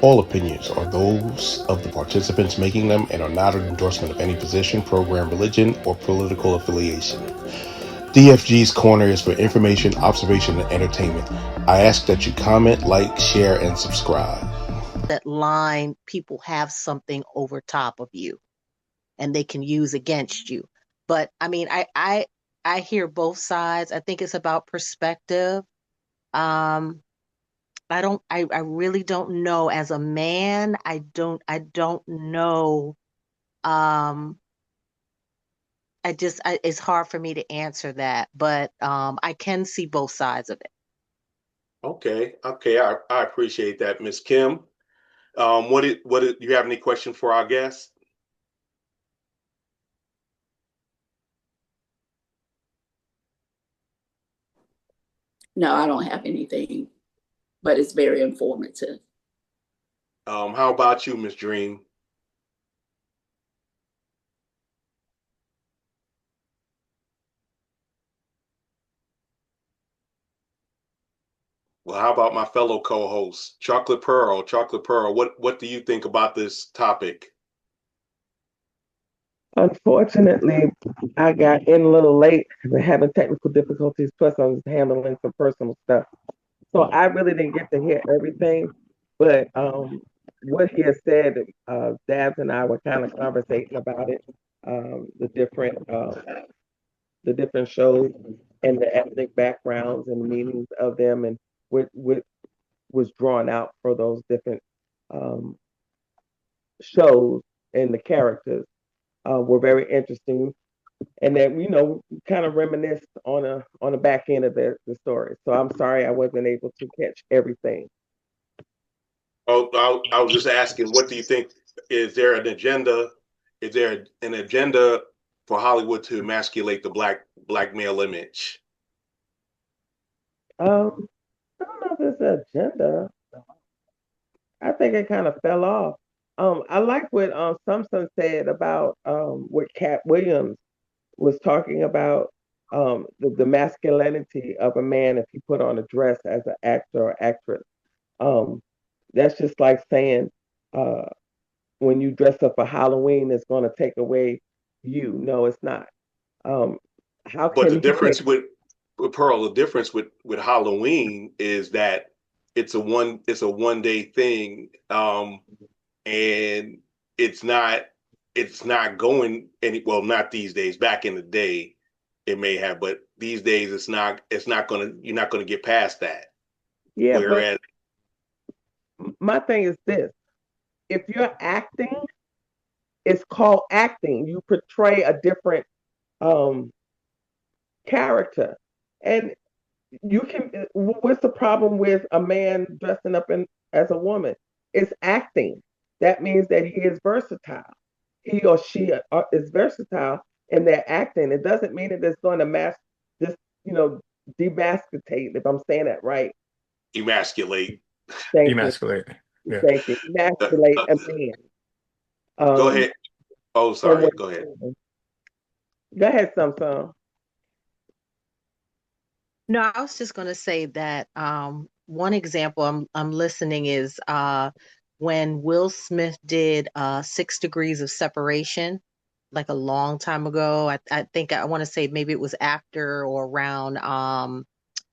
All opinions are those of the participants making them and are not an endorsement of any position, program, religion, or political affiliation. DFG's Corner is for information, observation, and entertainment. I ask that you comment, like, share, and subscribe. That line people have something over top of you and they can use against you. But I mean, I hear both sides. I think it's about perspective. Um, I really don't know. As a man, I don't know. Um, it's hard for me to answer that, but I can see both sides of it. Okay, I appreciate that, Miss Kim. You have any question for our guest? No, I don't have anything, but it's very informative. How about you, Miss Dream? Well, how about my fellow co-host, Chocolate Pearl? Chocolate Pearl, what do you think about this topic? Unfortunately, I got in a little late. I've been having technical difficulties, plus I was handling some personal stuff. So I really didn't get to hear everything. But what he has said, Dabs and I were kind of conversating about it, um, the different uh, the different shows and the ethnic backgrounds and the meanings of them, and what was drawn out for those different um, shows and the characters were very interesting, and that kind of reminisced on the back end of the story. So I'm sorry I wasn't able to catch everything. Oh, I was just asking, what do you think? Is there an agenda? Is there an agenda for Hollywood to emasculate the black male image? I don't know if it's an agenda. I think it kind of fell off. I like what Simpson said about what Cat Williams was talking about, the masculinity of a man if he put on a dress as an actor or actress. Um, that's just like saying uh, when you dress up for Halloween, it's going to take away you. No, it's not. Um, how But the can he take? difference with Pearl, the difference with Halloween is that it's a 1 day thing, and it's not it's not going any well not these days. Back in the day, it may have, but these days it's not gonna you're not gonna get past that. Yeah, but Whereas my thing is this: if you're acting, it's called acting. You portray a different um, character, and you can. What's the problem with a man dressing up as a woman? It's acting. That means that he is versatile. He or she is versatile in their acting. It doesn't mean that it's going to just you know demasculate. If I'm saying that right, emasculate. thank you, Emasculate. Yeah. thank you. Uh, Emasculate uh, a man. go Um, ahead. Oh, from sorry. what Go ahead. Go ahead, Samsung. No, I was just going to say that one example I'm listening is when Will Smith did 6 Degrees of Separation, like a long time ago. I think I want to say maybe it was after or around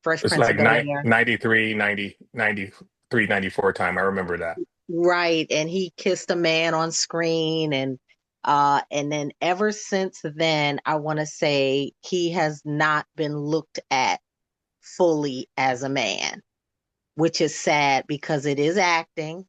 Fresh It's Prince of like Bel Air. 93, 90, 93, 94 time. I remember that. Right, and he kissed a man on screen, and then ever since then, I want to say he has not been looked at fully as a man, which is sad because it is acting.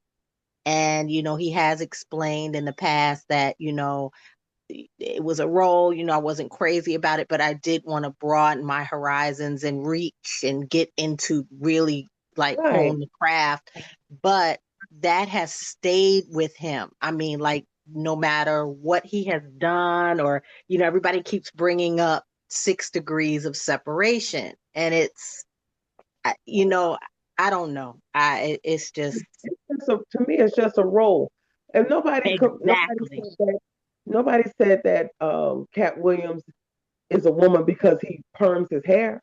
And, he has explained in the past that, it was a role, I wasn't crazy about it, but I did want to broaden my horizons and reach and get into really like Right. hone the craft. But that has stayed with him. I mean, like, no matter what he has done, or, everybody keeps bringing up 6 Degrees of Separation. And you know, I don't know. It's just So to me, it's just a role, and exactly. nobody said that Cat Williams is a woman because he perms his hair.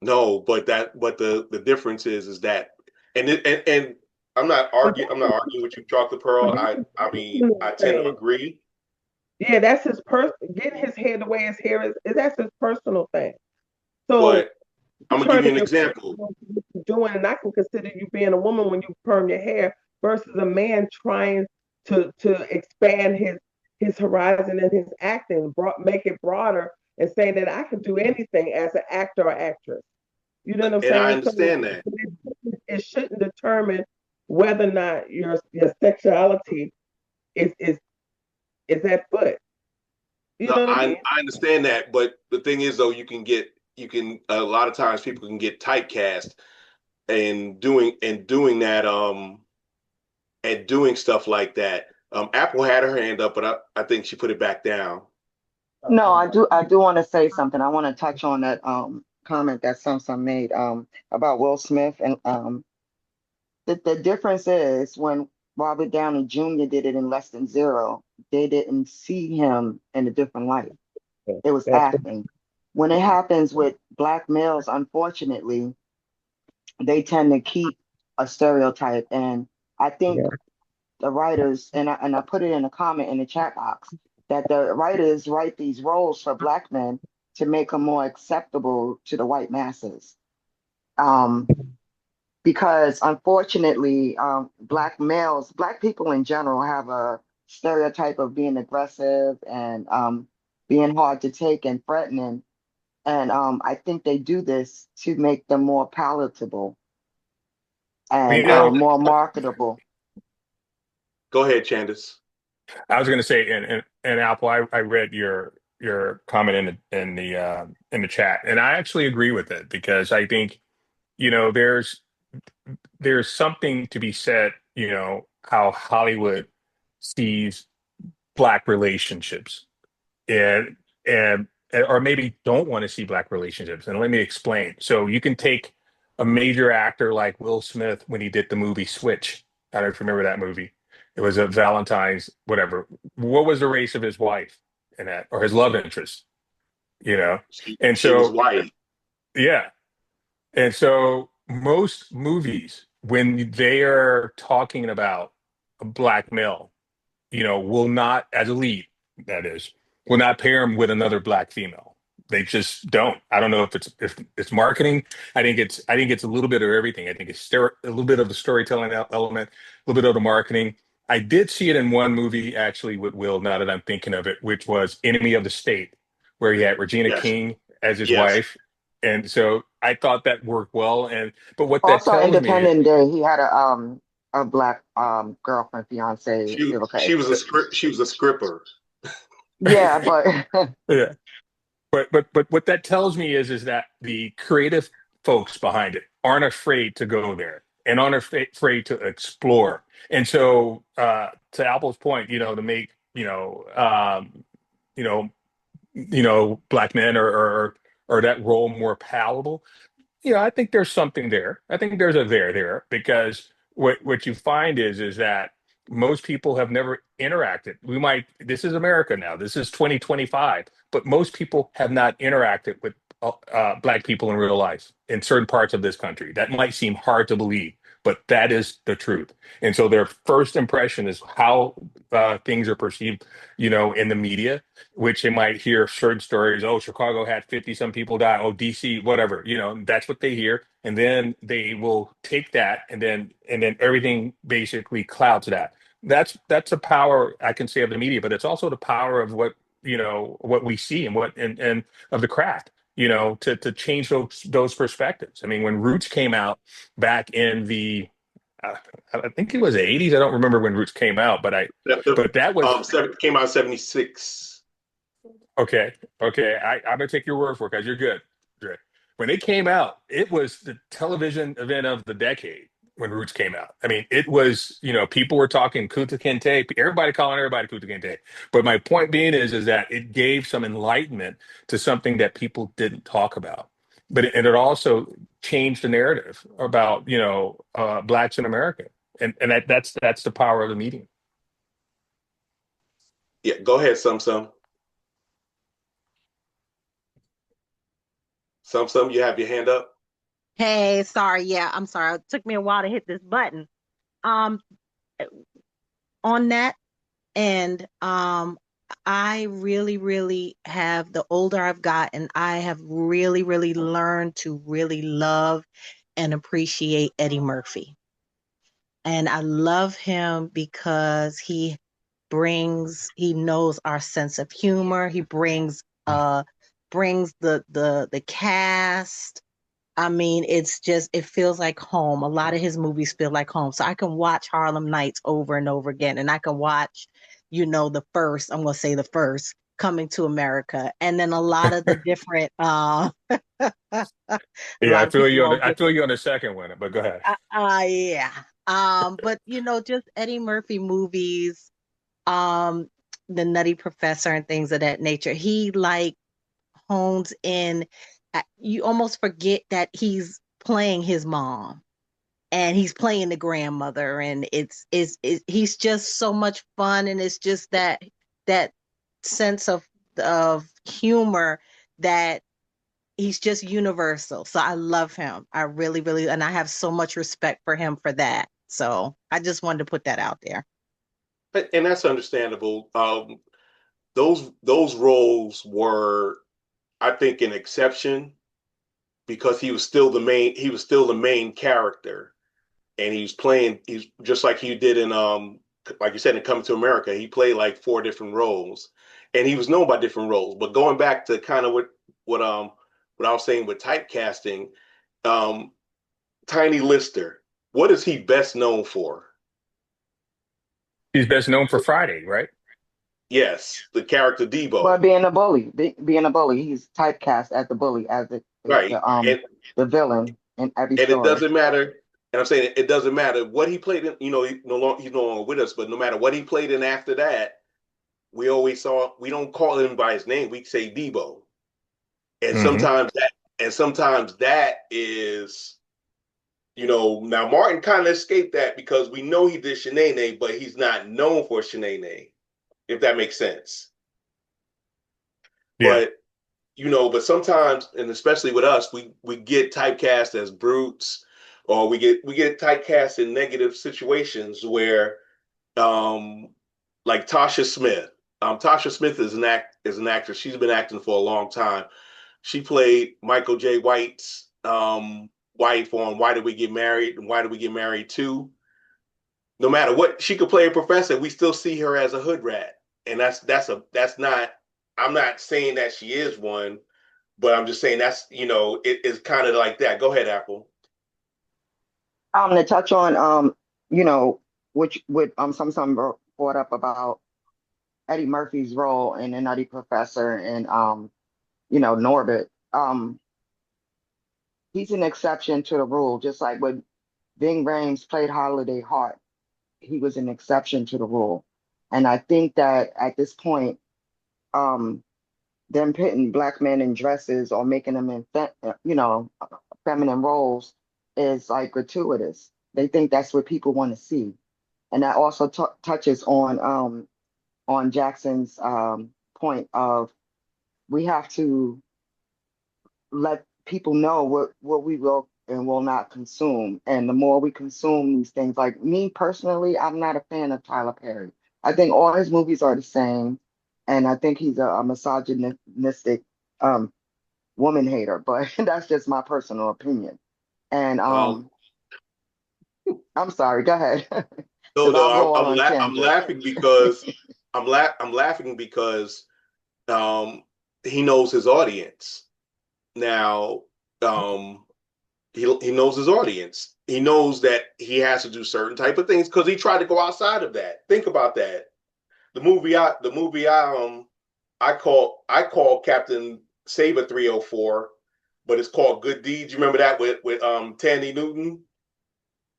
No, but the difference is that and I'm not arguing with you, Chocolate Pearl. I mean, I tend to Thing. agree. Yeah, that's his getting his hair the way his hair is that's his personal thing. So But I'm gonna give you turning an your example. doing, and I can consider you being a woman when you perm your hair versus a man trying to expand his horizon and his acting, make it broader, and saying that I can do anything as an actor or actress. You know what I'm And I saying? So understand that. it shouldn't determine whether or not your sexuality is is at foot. You No, know what I mean? I understand that, but the thing is though, you can a lot of times people can get typecast and doing that and doing stuff like that. Apple had her hand up, but I think she put it back down. No, I do want to say something. I want to touch on that comment that Simpson made about Will Smith, and the difference is when Robert Downey Jr. did it in Less Than Zero, they didn't see him in a different light. It was That's acting. When it happens with black males, unfortunately, they tend to keep a stereotype, and I think yeah, the writers, and I put it in a comment in the chat box, that the writers write these roles for black men to make them more acceptable to the white masses. Um, because unfortunately, black people in general have a stereotype of being aggressive and being hard to take and threatening. And I think they do this to make them more palatable and You know, more marketable. Go ahead, Candace. I was going to say, and Apple, I read your comment in the chat, and I actually agree with it because I think there's something to be said, how Hollywood sees black relationships and and or maybe don't want to see black relationships. And let me explain. So you can take a major actor like Will Smith when he did the movie Switch. I don't know if you remember that movie. It was a Valentine's, whatever. What was the race of his wife in that, or his love interest? You know, and She was so white. yeah, and so most movies when they are talking about a black male, will not, as a lead, that is, will not pair him with another black female. They just don't. I don't know if it's marketing. I think it's a little bit of everything. I think it's a little bit of the storytelling element, a little bit of the marketing. I did see it in one movie actually with Will, now that I'm thinking of it, which was Enemy of the State, where he had Regina Yes, King as his yes. wife. And so I thought that worked well. But what that Also, tells me, Independent Day, he had a black girlfriend, fiance, give or take. She was a scripper. Yeah, but yeah. But what that tells me is that the creative folks behind it aren't afraid to go there and aren't afraid to explore. And so to Apple's point, to make you know black men or that role more palatable. I think there's something there. I think there's a there because what you find is that most people have never interacted. This is America now. This is 2025, but most people have not interacted with black people in real life in certain parts of this country. That might seem hard to believe, but that is the truth. And so their first impression is how things are perceived, in the media, which they might hear certain stories. Oh, Chicago had 50 some people die. Oh, DC, whatever. That's what they hear. And then they will take that and then everything basically clouds that. That's a power I can say of the media, but it's also the power of what we see and and of the craft, to change those perspectives. I mean, when Roots came out back in the uh, I think it was the 80s. I don't remember when Roots came out, but that was Came out in 76. okay. Okay, I'm gonna take your word for it because you're good, Dre. When it came out, it was the television event of the decade when Roots came out. I mean, it was, people were talking Kunta Kinte, everybody calling everybody Kunta Kinte. But my point being is that it gave some enlightenment to something that people didn't talk about. And it also changed the narrative about, blacks in America. And that's the power of the medium. Yeah, go ahead, some. You have your hand up. Hey, sorry. Yeah, I'm sorry. It took me a while to hit this button. um on that end, I really, really have, the older I've gotten, I have really, really learned to really love and appreciate Eddie Murphy. And I love him because he knows our sense of humor. He brings the cast. I mean, it's just, it feels like home. A lot of his movies feel like home. So I can watch Harlem Nights over and over again. And I can watch, I'm going to say the first, Coming to America. And then a lot of the different, a Yeah, lot of people won't I get feel you on the second one, but go ahead. yeah. But just Eddie Murphy movies, um, the Nutty Professor and things of that nature. He like hones in. You almost forget that he's playing his mom and he's playing the grandmother, and he's just so much fun, and it's just that sense of humor that he's just universal. So I love him. I really, really, and I have so much respect for him for that. So I just wanted to put that out there. And that's understandable. Those roles were, I think, an exception because he was still the main character, and he's just like he did in like you said in Coming to America. He played like four different roles, and he was known by different roles. But going back to kind of what what I was saying with typecasting, um, Tiny Lister, what is he best known for? He's best known for Friday, right? Yes, the character But Debo, being a bully, he's typecast as the bully, as right? the villain in every And it story. doesn't matter. And I'm saying it doesn't matter what he played in. He's no longer with us. But no matter what he played in after that, we don't call him by his name. We say Debo. And Hmm. sometimes that is, now Martin kind of escaped that because we know he did Shanae, but he's not known for Shanae, if that makes sense. Yeah. But but sometimes, and especially with us, we get typecast as brutes, or we get typecast in negative situations where, um, like Tasha Smith. Tasha Smith is an actress. She's been acting for a long time. She played Michael J. White's wife on Why Did We Get Married and Why Did We Get Married Too. No matter what, she could play a professor. We still see her as a hood rat, and that's not. I'm not saying that she is one, but I'm just saying that's it's kind of like that. Go ahead, Apple. To touch on you know, which would some brought up about Eddie Murphy's role in The Nutty Professor and Norbit. He's an exception to the rule, just like when Ving Rhames played Holiday Heart, he was an exception to the rule. And I think that at this point, um, them putting black men in dresses or making them in, feminine roles is like gratuitous. They think that's what people want to see, and that also touches on Jackson's point of we have to let people know what we will and will not consume. And the more we consume these things, like me personally, I'm not a fan of Tyler Perry. I think all his movies are the same, and I think he's a misogynistic um, woman hater. But that's just my personal opinion. And Well, I'm sorry. Go ahead, no, because I'll no, go all on I'm tangents. laughing because I'm laughing because um, he knows his audience. Now, um, he knows his audience. He knows that he has to do certain type of things because he tried to go outside of that. Think about that. The movie I call Captain Saber 304, but it's called Good Deeds. You remember that with Tandy Newton?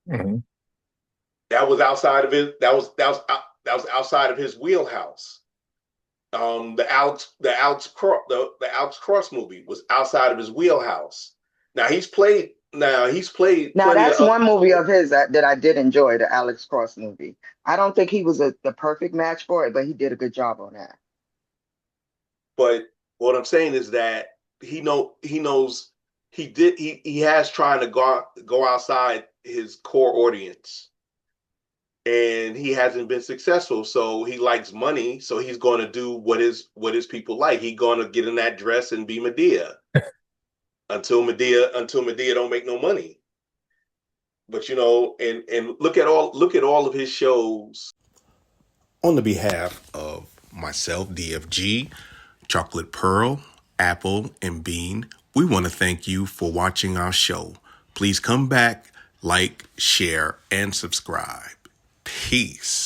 Hmm. That was outside of his. That was outside of his wheelhouse. The Alex Cross movie was outside of his wheelhouse. Now he's played Now plenty of that's other one movie roles, of his that I did enjoy, the Alex Cross movie. I don't think he was the perfect match for it, but he did a good job on that. but what I'm saying is that he knows he has trying to go outside his core audience. and he hasn't been successful. So he likes money. So he's going to do what his people like. He's going to get in that dress and be Medea until Medea don't make no money. But and look at all of his shows. On the behalf of myself, DFG, Chocolate Pearl, Apple, and Bean, we want to thank you for watching our show. Please come back, like, share, and subscribe. Peace.